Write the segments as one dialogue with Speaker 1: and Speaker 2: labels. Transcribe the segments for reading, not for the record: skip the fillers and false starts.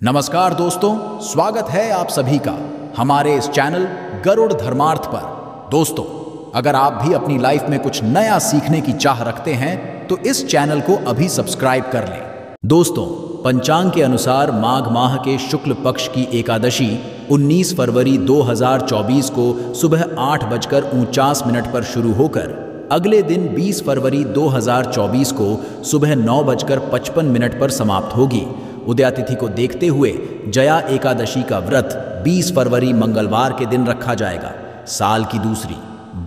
Speaker 1: नमस्कार दोस्तों, स्वागत है आप सभी का हमारे इस चैनल गरुड़ धर्मार्थ पर। दोस्तों, अगर आप भी अपनी लाइफ में कुछ नया सीखने की चाह रखते हैं तो इस चैनल को अभी सब्सक्राइब कर लें। दोस्तों, पंचांग के अनुसार माघ माह के शुक्ल पक्ष की एकादशी 19 फरवरी 2024 को सुबह 8:49 पर शुरू होकर अगले दिन 20 फरवरी 2024 को सुबह 9:55 पर समाप्त होगी। उदयातिथि को देखते हुए जया एकादशी का व्रत 20 फरवरी मंगलवार के दिन रखा जाएगा। साल की दूसरी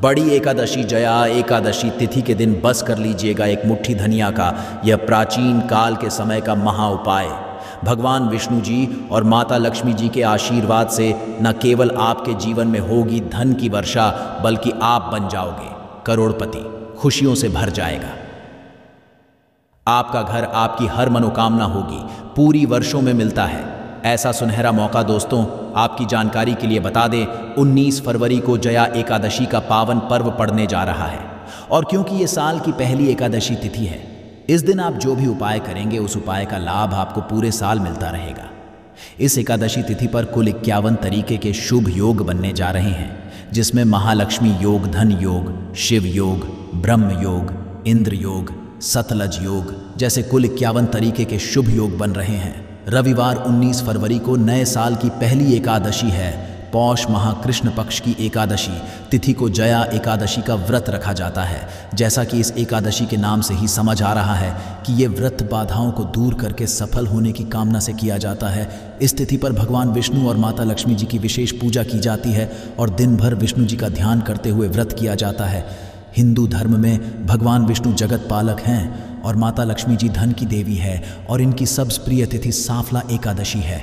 Speaker 1: बड़ी एकादशी जया एकादशी तिथि के दिन बस कर लीजिएगा एक मुट्ठी धनिया का यह प्राचीन काल के समय का महा उपाय। भगवान विष्णु जी और माता लक्ष्मी जी के आशीर्वाद से न केवल आपके जीवन में होगी धन की वर्षा, बल्कि आप बन जाओगे करोड़पति। खुशियों से भर जाएगा आपका घर, आपकी हर मनोकामना होगी। पूरी वर्षों में मिलता है ऐसा सुनहरा मौका। दोस्तों, आपकी जानकारी के लिए बता दें, 19 फरवरी को जया एकादशी का पावन पर्व पड़ने जा रहा है। और क्योंकि ये साल की पहली एकादशी तिथि है, इस दिन आप जो भी उपाय करेंगे उस उपाय का लाभ आपको पूरे साल मिलता रहेगा। इस एकादशी तिथि पर कुल 51 तरीके के शुभ योग बनने जा रहे हैं, जिसमें महालक्ष्मी योग, धन योग, शिव योग, ब्रह्म योग, इंद्र योग, सतलज योग जैसे कुल 51 तरीके के शुभ योग बन रहे हैं। रविवार 19 फरवरी को नए साल की पहली एकादशी है। पौष माह कृष्ण पक्ष की एकादशी तिथि को जया एकादशी का व्रत रखा जाता है। जैसा कि इस एकादशी के नाम से ही समझ आ रहा है कि ये व्रत बाधाओं को दूर करके सफल होने की कामना से किया जाता है। इस तिथि पर भगवान विष्णु और माता लक्ष्मी जी की विशेष पूजा की जाती है और दिन भर विष्णु जी का ध्यान करते हुए व्रत किया जाता है। हिंदू धर्म में भगवान विष्णु जगत पालक हैं और माता लक्ष्मी जी धन की देवी है और इनकी सबसे प्रिय तिथि साफला एकादशी है।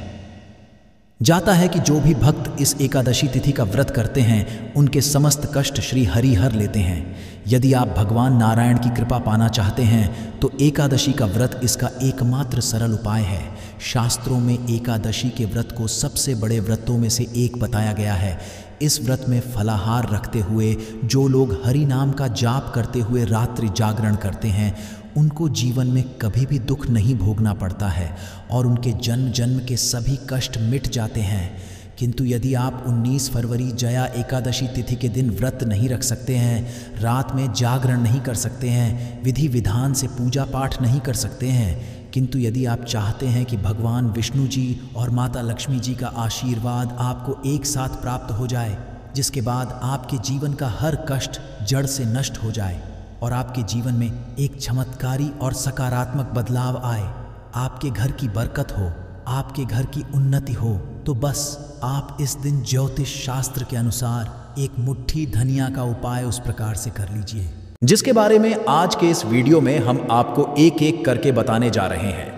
Speaker 1: जाता है कि जो भी भक्त इस एकादशी तिथि का व्रत करते हैं उनके समस्त कष्ट श्री हरि हर लेते हैं। यदि आप भगवान नारायण की कृपा पाना चाहते हैं तो एकादशी का व्रत इसका एकमात्र सरल उपाय है। शास्त्रों में एकादशी के व्रत को सबसे बड़े व्रतों में से एक बताया गया है। इस व्रत में फलाहार रखते हुए जो लोग हरि नाम का जाप करते हुए रात्रि जागरण करते हैं उनको जीवन में कभी भी दुख नहीं भोगना पड़ता है और उनके जन्म जन्म के सभी कष्ट मिट जाते हैं। किंतु यदि आप 19 फरवरी जया एकादशी तिथि के दिन व्रत नहीं रख सकते हैं, रात में जागरण नहीं कर सकते हैं, विधि विधान से पूजा पाठ नहीं कर सकते हैं, किंतु यदि आप चाहते हैं कि भगवान विष्णु जी और माता लक्ष्मी जी का आशीर्वाद आपको एक साथ प्राप्त हो जाए, जिसके बाद आपके जीवन का हर कष्ट जड़ से नष्ट हो जाए और आपके जीवन में एक चमत्कारी और सकारात्मक बदलाव आए, आपके घर की बरकत हो, आपके घर की उन्नति हो, तो बस आप इस दिन ज्योतिष शास्त्र के अनुसार एक मुट्ठी धनिया का उपाय उस प्रकार से कर लीजिए, जिसके बारे में आज के इस वीडियो में हम आपको एक एक करके बताने जा रहे हैं।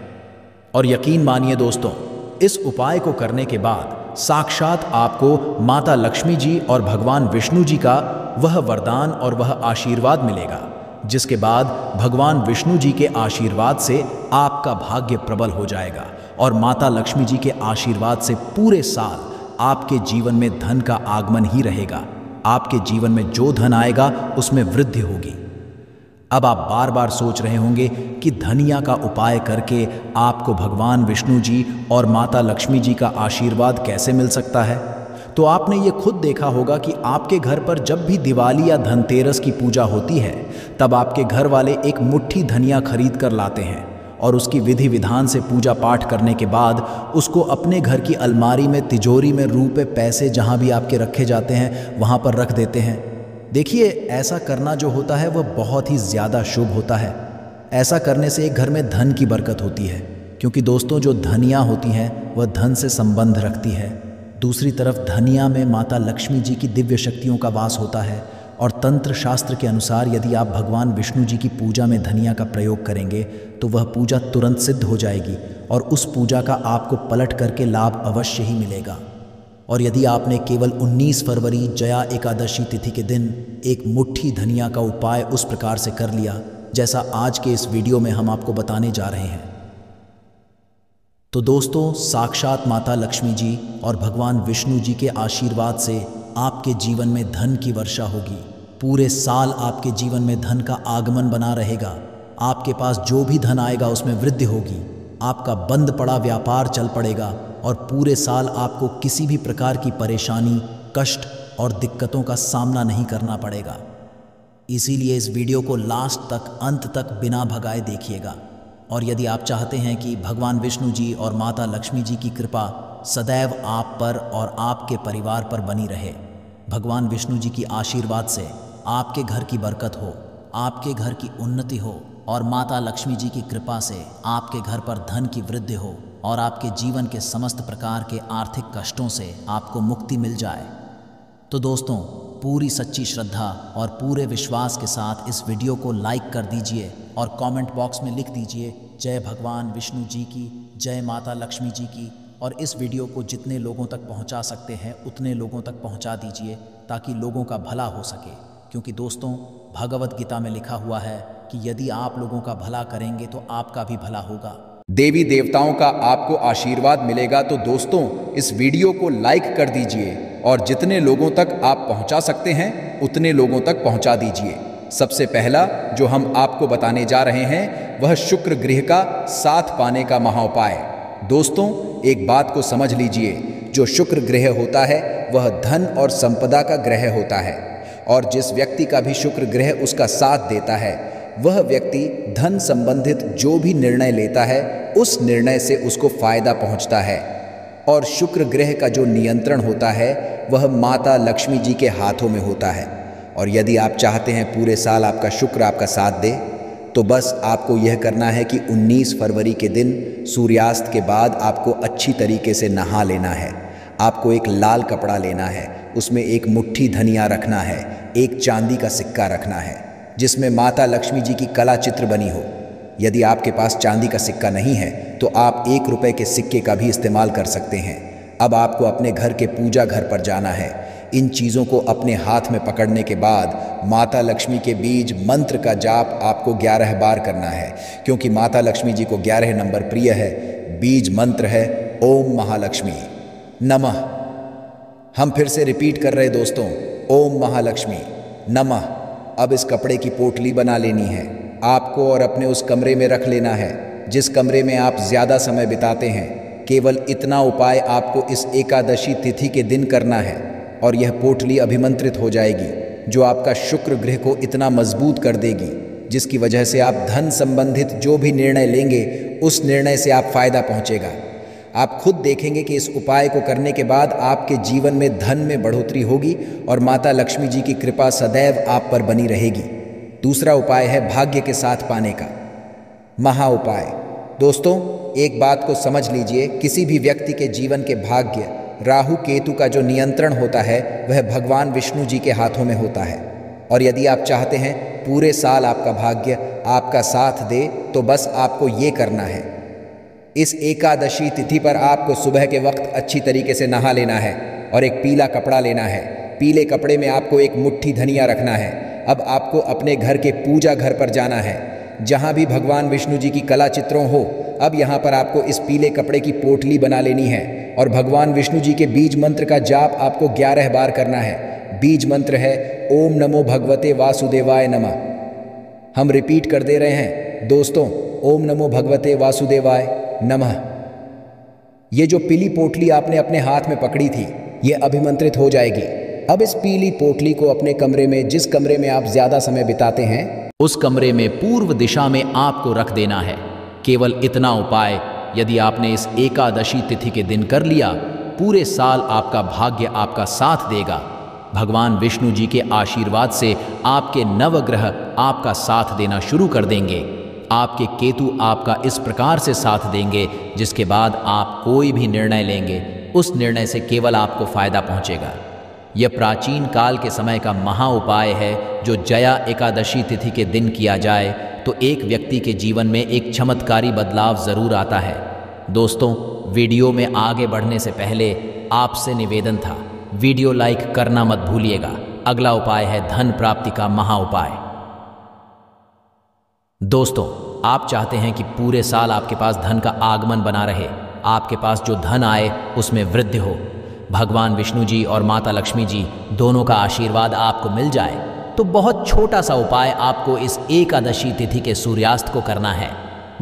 Speaker 1: और यकीन मानिए दोस्तों, इस उपाय को करने के बाद साक्षात आपको माता लक्ष्मी जी और भगवान विष्णु जी का वह वरदान और वह आशीर्वाद मिलेगा, जिसके बाद भगवान विष्णु जी के आशीर्वाद से आपका भाग्य प्रबल हो जाएगा और माता लक्ष्मी जी के आशीर्वाद से पूरे साल आपके जीवन में धन का आगमन ही रहेगा। आपके जीवन में जो धन आएगा उसमें वृद्धि होगी। अब आप बार बार सोच रहे होंगे कि धनिया का उपाय करके आपको भगवान विष्णु जी और माता लक्ष्मी जी का आशीर्वाद कैसे मिल सकता है। तो आपने ये खुद देखा होगा कि आपके घर पर जब भी दिवाली या धनतेरस की पूजा होती है तब आपके घर वाले एक मुट्ठी धनिया खरीद कर लाते हैं और उसकी विधि विधान से पूजा पाठ करने के बाद उसको अपने घर की अलमारी में, तिजोरी में, रुपए पैसे जहाँ भी आपके रखे जाते हैं वहाँ पर रख देते हैं। देखिए, ऐसा करना जो होता है वह बहुत ही ज़्यादा शुभ होता है। ऐसा करने से एक घर में धन की बरकत होती है, क्योंकि दोस्तों जो धनिया होती हैं वह धन से संबंध रखती है। दूसरी तरफ धनिया में माता लक्ष्मी जी की दिव्य शक्तियों का वास होता है और तंत्र शास्त्र के अनुसार यदि आप भगवान विष्णु जी की पूजा में धनिया का प्रयोग करेंगे तो वह पूजा तुरंत सिद्ध हो जाएगी और उस पूजा का आपको पलट करके लाभ अवश्य ही मिलेगा। और यदि आपने केवल 19 फरवरी जया एकादशी तिथि के दिन एक मुट्ठी धनिया का उपाय उस प्रकार से कर लिया जैसा आज के इस वीडियो में हम आपको बताने जा रहे हैं, तो दोस्तों साक्षात माता लक्ष्मी जी और भगवान विष्णु जी के आशीर्वाद से आपके जीवन में धन की वर्षा होगी। पूरे साल आपके जीवन में धन का आगमन बना रहेगा। आपके पास जो भी धन आएगा उसमें वृद्धि होगी। आपका बंद पड़ा व्यापार चल पड़ेगा और पूरे साल आपको किसी भी प्रकार की परेशानी, कष्ट और दिक्कतों का सामना नहीं करना पड़ेगा। इसीलिए इस वीडियो को लास्ट तक, अंत तक बिना भगाए देखिएगा। और यदि आप चाहते हैं कि भगवान विष्णु जी और माता लक्ष्मी जी की कृपा सदैव आप पर और आपके परिवार पर बनी रहे, भगवान विष्णु जी की आशीर्वाद से आपके घर की बरकत हो, आपके घर की उन्नति हो और माता लक्ष्मी जी की कृपा से आपके घर पर धन की वृद्धि हो और आपके जीवन के समस्त प्रकार के आर्थिक कष्टों से आपको मुक्ति मिल जाए, तो दोस्तों पूरी सच्ची श्रद्धा और पूरे विश्वास के साथ इस वीडियो को लाइक कर दीजिए और कमेंट बॉक्स में लिख दीजिए जय भगवान विष्णु जी की, जय माता लक्ष्मी जी की। और इस वीडियो को जितने लोगों तक पहुंचा सकते हैं उतने लोगों तक पहुंचा दीजिए ताकि लोगों का भला हो सके। क्योंकि दोस्तों भगवत गीता में लिखा हुआ है कि यदि आप लोगों का भला करेंगे तो आपका भी भला होगा,
Speaker 2: देवी देवताओं का आपको आशीर्वाद मिलेगा। तो दोस्तों इस वीडियो को लाइक कर दीजिए और जितने लोगों तक आप पहुंचा सकते हैं उतने लोगों तक पहुंचा दीजिए। सबसे पहला जो हम आपको बताने जा रहे हैं वह शुक्र ग्रह का साथ पाने का महाउपाय। दोस्तों एक बात को समझ लीजिए, जो शुक्र ग्रह होता है वह धन और संपदा का ग्रह होता है और जिस व्यक्ति का भी शुक्र ग्रह उसका साथ देता है वह व्यक्ति धन संबंधित जो भी निर्णय लेता है उस निर्णय से उसको फायदा पहुंचता है। और शुक्र ग्रह का जो नियंत्रण होता है वह माता लक्ष्मी जी के हाथों में होता है। और यदि आप चाहते हैं पूरे साल आपका शुक्र आपका साथ दे तो बस आपको यह करना है कि 19 फरवरी के दिन सूर्यास्त के बाद आपको अच्छी तरीके से नहा लेना है। आपको एक लाल कपड़ा लेना है, उसमें एक मुट्ठी धनिया रखना है, एक चांदी का सिक्का रखना है जिसमें माता लक्ष्मी जी की कला चित्र बनी हो। यदि आपके पास चांदी का सिक्का नहीं है तो आप 1 रुपए के सिक्के का भी इस्तेमाल कर सकते हैं। अब आपको अपने घर के पूजा घर पर जाना है। इन चीज़ों को अपने हाथ में पकड़ने के बाद माता लक्ष्मी के बीज मंत्र का जाप आपको 11 बार करना है, क्योंकि माता लक्ष्मी जी को 11 नंबर प्रिय है। बीज मंत्र है ओम महालक्ष्मी नमः। हम फिर से रिपीट कर रहे दोस्तों, ओम महालक्ष्मी नमः। अब इस कपड़े की पोटली बना लेनी है आपको और अपने उस कमरे में रख लेना है जिस कमरे में आप ज़्यादा समय बिताते हैं। केवल इतना उपाय आपको इस एकादशी तिथि के दिन करना है और यह पोटली अभिमंत्रित हो जाएगी, जो आपका शुक्र ग्रह को इतना मजबूत कर देगी जिसकी वजह से आप धन संबंधित जो भी निर्णय लेंगे उस निर्णय से आप फायदा पहुँचेगा। आप खुद देखेंगे कि इस उपाय को करने के बाद आपके जीवन में धन में बढ़ोतरी होगी और माता लक्ष्मी जी की कृपा सदैव आप पर बनी रहेगी। दूसरा उपाय है भाग्य के साथ पाने का महा उपाय। दोस्तों एक बात को समझ लीजिए, किसी भी व्यक्ति के जीवन के भाग्य, राहु केतु का जो नियंत्रण होता है वह भगवान विष्णु जी के हाथों में होता है। और यदि आप चाहते हैं पूरे साल आपका भाग्य आपका साथ दे तो बस आपको ये करना है, इस एकादशी तिथि पर आपको सुबह के वक्त अच्छी तरीके से नहा लेना है और एक पीला कपड़ा लेना है। पीले कपड़े में आपको एक मुट्ठी धनिया रखना है। अब आपको अपने घर के पूजा घर पर जाना है जहाँ भी भगवान विष्णु जी की कला चित्रों हो। अब यहाँ पर आपको इस पीले कपड़े की पोटली बना लेनी है और भगवान विष्णु जी के बीज मंत्र का जाप आपको 11 बार करना है। बीज मंत्र है ओम नमो भगवते वासुदेवाय नमः। हम रिपीट कर दे रहे हैं दोस्तों, ओम नमो भगवते वासुदेवाय नमः। ये जो पीली पोटली आपने अपने हाथ में पकड़ी थी ये अभिमंत्रित हो जाएगी। अब इस पीली पोटली को अपने कमरे में, जिस कमरे में आप ज्यादा समय बिताते हैं,
Speaker 1: उस कमरे में पूर्व दिशा में आपको रख देना है। केवल इतना उपाय यदि आपने इस एकादशी तिथि के दिन कर लिया, पूरे साल आपका भाग्य आपका साथ देगा। भगवान विष्णु जी के आशीर्वाद से आपके नवग्रह आपका साथ देना शुरू कर देंगे। आपके केतु आपका इस प्रकार से साथ देंगे जिसके बाद आप कोई भी निर्णय लेंगे उस निर्णय से केवल आपको फायदा पहुंचेगा। यह प्राचीन काल के समय का महा उपाय है जो जया एकादशी तिथि के दिन किया जाए तो एक व्यक्ति के जीवन में एक चमत्कारी बदलाव जरूर आता है। दोस्तों वीडियो में आगे बढ़ने से पहले आपसे निवेदन था, वीडियो लाइक करना मत भूलिएगा। अगला उपाय है धन प्राप्ति का महा उपाय। दोस्तों आप चाहते हैं कि पूरे साल आपके पास धन का आगमन बना रहे, आपके पास जो धन आए उसमें वृद्धि हो, भगवान विष्णु जी और माता लक्ष्मी जी दोनों का आशीर्वाद आपको मिल जाए, तो बहुत छोटा सा उपाय आपको इस एकादशी तिथि के सूर्यास्त को करना है।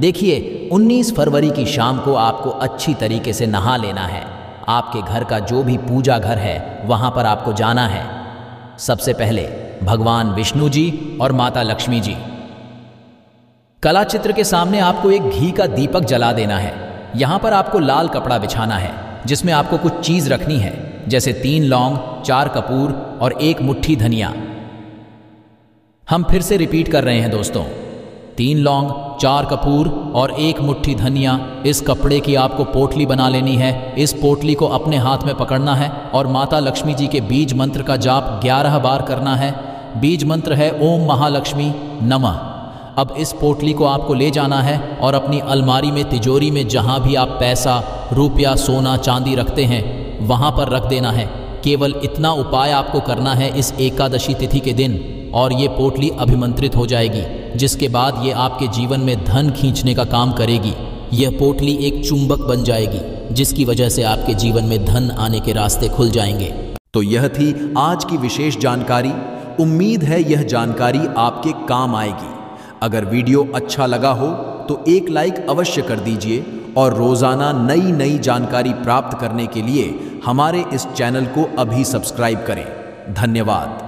Speaker 1: देखिए 19 फरवरी की शाम को आपको अच्छी तरीके से नहा लेना है। आपके घर का जो भी पूजा घर है वहां पर आपको जाना है। सबसे पहले भगवान विष्णु जी और माता लक्ष्मी जी कला चित्र के सामने आपको एक घी का दीपक जला देना है। यहां पर आपको लाल कपड़ा बिछाना है जिसमें आपको कुछ चीज रखनी है, जैसे 3 लौंग, 4 कपूर और 1 मुट्ठी धनिया। हम फिर से रिपीट कर रहे हैं दोस्तों, 3 लौंग, 4 कपूर और 1 मुट्ठी धनिया। इस कपड़े की आपको पोटली बना लेनी है। इस पोटली को अपने हाथ में पकड़ना है और माता लक्ष्मी जी के बीज मंत्र का जाप 11 बार करना है। बीज मंत्र है ओम महालक्ष्मी नमः। अब इस पोटली को आपको ले जाना है और अपनी अलमारी में, तिजोरी में, जहां भी आप पैसा, रुपया, सोना, चांदी रखते हैं वहां पर रख देना है। केवल इतना उपाय आपको करना है इस एकादशी तिथि के दिन और ये पोटली अभिमंत्रित हो जाएगी, जिसके बाद ये आपके जीवन में धन खींचने का काम करेगी। यह पोटली एक चुंबक बन जाएगी जिसकी वजह से आपके जीवन में धन आने के रास्ते खुल जाएंगे।
Speaker 2: तो यह थी आज की विशेष जानकारी। उम्मीद है यह जानकारी आपके काम आएगी। अगर वीडियो अच्छा लगा हो तो एक लाइक अवश्य कर दीजिए और रोज़ाना नई नई जानकारी प्राप्त करने के लिए हमारे इस चैनल को अभी सब्सक्राइब करें। धन्यवाद।